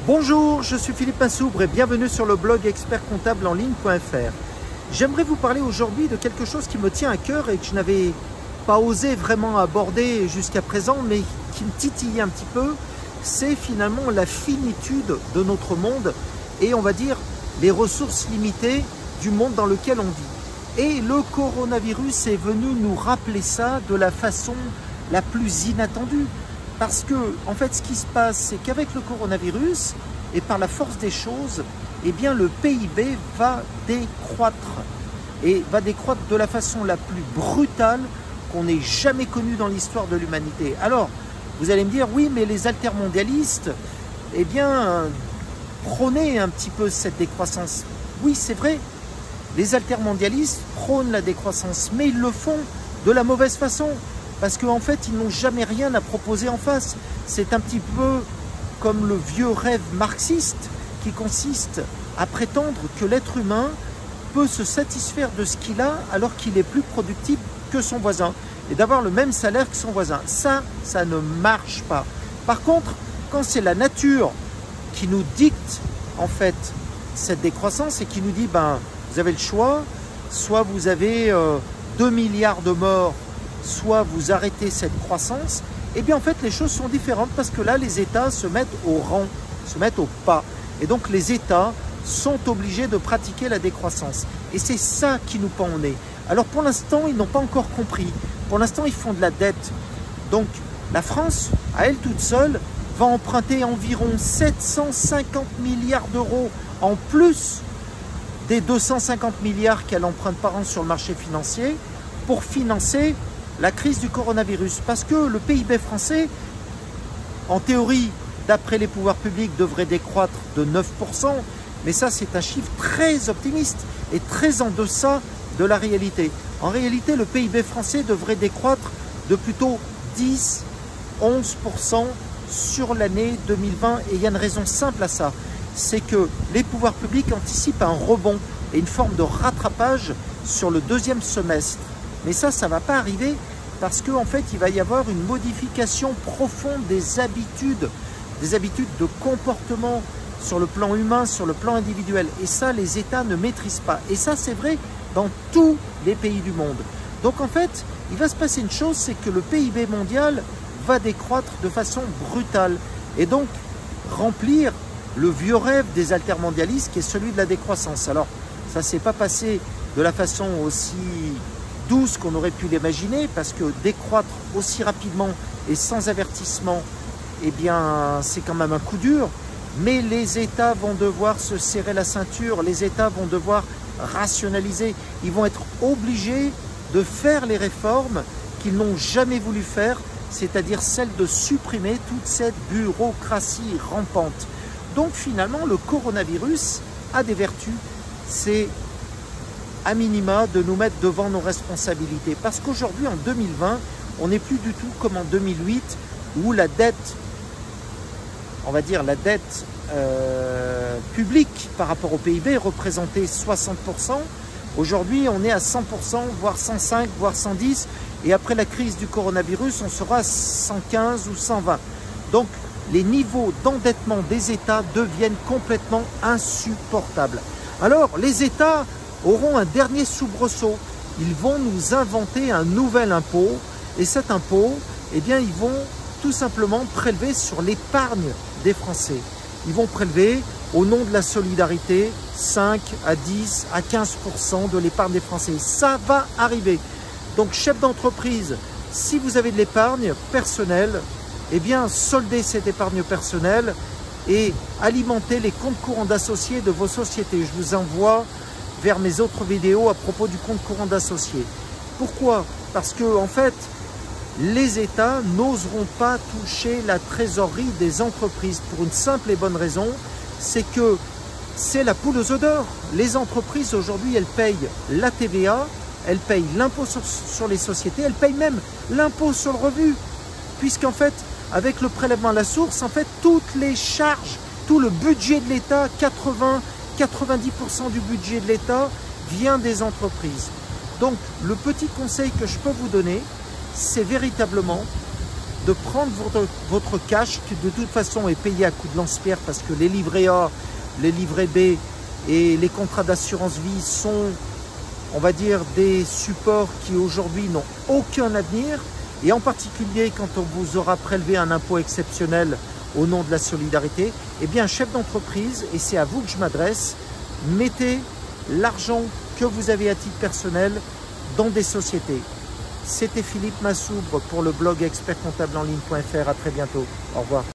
Bonjour, je suis Philippe Massoubre et bienvenue sur le blog expertcomptableenligne.fr. J'aimerais vous parler aujourd'hui de quelque chose qui me tient à cœur et que je n'avais pas osé vraiment aborder jusqu'à présent, mais qui me titille un petit peu. C'est finalement la finitude de notre monde et on va dire les ressources limitées du monde dans lequel on vit. Et le coronavirus est venu nous rappeler ça de la façon la plus inattendue. Parce que, en fait, ce qui se passe, c'est qu'avec le coronavirus, et par la force des choses, eh bien, le PIB va décroître. Et va décroître de la façon la plus brutale qu'on ait jamais connue dans l'histoire de l'humanité. Alors, vous allez me dire, oui, mais les altermondialistes, eh bien, prônaient un petit peu cette décroissance. Oui, c'est vrai, les altermondialistes prônent la décroissance, mais ils le font de la mauvaise façon. Parce qu'en fait, ils n'ont jamais rien à proposer en face. C'est un petit peu comme le vieux rêve marxiste qui consiste à prétendre que l'être humain peut se satisfaire de ce qu'il a alors qu'il est plus productif que son voisin et d'avoir le même salaire que son voisin. Ça ne marche pas. Par contre, quand c'est la nature qui nous dicte en fait cette décroissance et qui nous dit, ben, vous avez le choix, soit vous avez 2 milliards de morts, soit vous arrêtez cette croissance, et bien en fait les choses sont différentes parce que là les États se mettent au rang, se mettent au pas. Et donc les États sont obligés de pratiquer la décroissance. Et c'est ça qui nous pend au nez. Alors pour l'instant, ils n'ont pas encore compris. Pour l'instant, ils font de la dette. Donc la France, à elle toute seule, va emprunter environ 750 milliards d'euros en plus des 250 milliards qu'elle emprunte par an sur le marché financier pour financer la crise du coronavirus. Parce que le PIB français, en théorie, d'après les pouvoirs publics, devrait décroître de 9%, mais ça c'est un chiffre très optimiste et très en deçà de la réalité. En réalité, le PIB français devrait décroître de plutôt 10-11% sur l'année 2020, et il y a une raison simple à ça, c'est que les pouvoirs publics anticipent un rebond et une forme de rattrapage sur le deuxième semestre. Mais ça ne va pas arriver parce qu'en fait, il va y avoir une modification profonde des habitudes de comportement sur le plan humain, sur le plan individuel. Et ça, les États ne maîtrisent pas. Et ça, c'est vrai dans tous les pays du monde. Donc en fait, il va se passer une chose, c'est que le PIB mondial va décroître de façon brutale. Et donc, remplir le vieux rêve des altermondialistes qui est celui de la décroissance. Alors, ça ne s'est pas passé de la façon aussi douce qu'on aurait pu l'imaginer, parce que décroître aussi rapidement et sans avertissement, eh bien, c'est quand même un coup dur. Mais les États vont devoir se serrer la ceinture, les États vont devoir rationaliser. Ils vont être obligés de faire les réformes qu'ils n'ont jamais voulu faire, c'est-à-dire celle de supprimer toute cette bureaucratie rampante. Donc finalement, le coronavirus a des vertus, c'est à minima de nous mettre devant nos responsabilités. Parce qu'aujourd'hui, en 2020, on n'est plus du tout comme en 2008, où la dette, on va dire la dette publique par rapport au PIB représentait 60%. Aujourd'hui, on est à 100%, voire 105, voire 110. Et après la crise du coronavirus, on sera à 115 ou 120. Donc, les niveaux d'endettement des États deviennent complètement insupportables. Alors, les États auront un dernier soubresaut. Ils vont nous inventer un nouvel impôt. Et cet impôt, eh bien, ils vont tout simplement prélever sur l'épargne des Français. Ils vont prélever, au nom de la solidarité, 5 à 10 à 15% de l'épargne des Français. Ça va arriver. Donc, chef d'entreprise, si vous avez de l'épargne personnelle, eh bien, soldez cette épargne personnelle et alimentez les comptes courants d'associés de vos sociétés. Je vous envoie vers mes autres vidéos à propos du compte courant d'associés. Pourquoi? Parce que, en fait, les États n'oseront pas toucher la trésorerie des entreprises pour une simple et bonne raison, c'est que c'est la poule aux œufs d'or. Les entreprises, aujourd'hui, elles payent la TVA, elles payent l'impôt sur les sociétés, elles payent même l'impôt sur le revenu. Puisqu'en fait, avec le prélèvement à la source, en fait, toutes les charges, tout le budget de l'État, 90% du budget de l'État vient des entreprises. Donc, le petit conseil que je peux vous donner, c'est véritablement de prendre votre cash, qui de toute façon est payé à coup de lance-pierre, parce que les livrets A, les livrets B et les contrats d'assurance vie sont, on va dire, des supports qui aujourd'hui n'ont aucun avenir. Et en particulier quand on vous aura prélevé un impôt exceptionnel au nom de la solidarité, eh bien chef d'entreprise, et c'est à vous que je m'adresse, mettez l'argent que vous avez à titre personnel dans des sociétés. C'était Philippe Massoubre pour le blog expertcomptableenligne.fr. À très bientôt. Au revoir.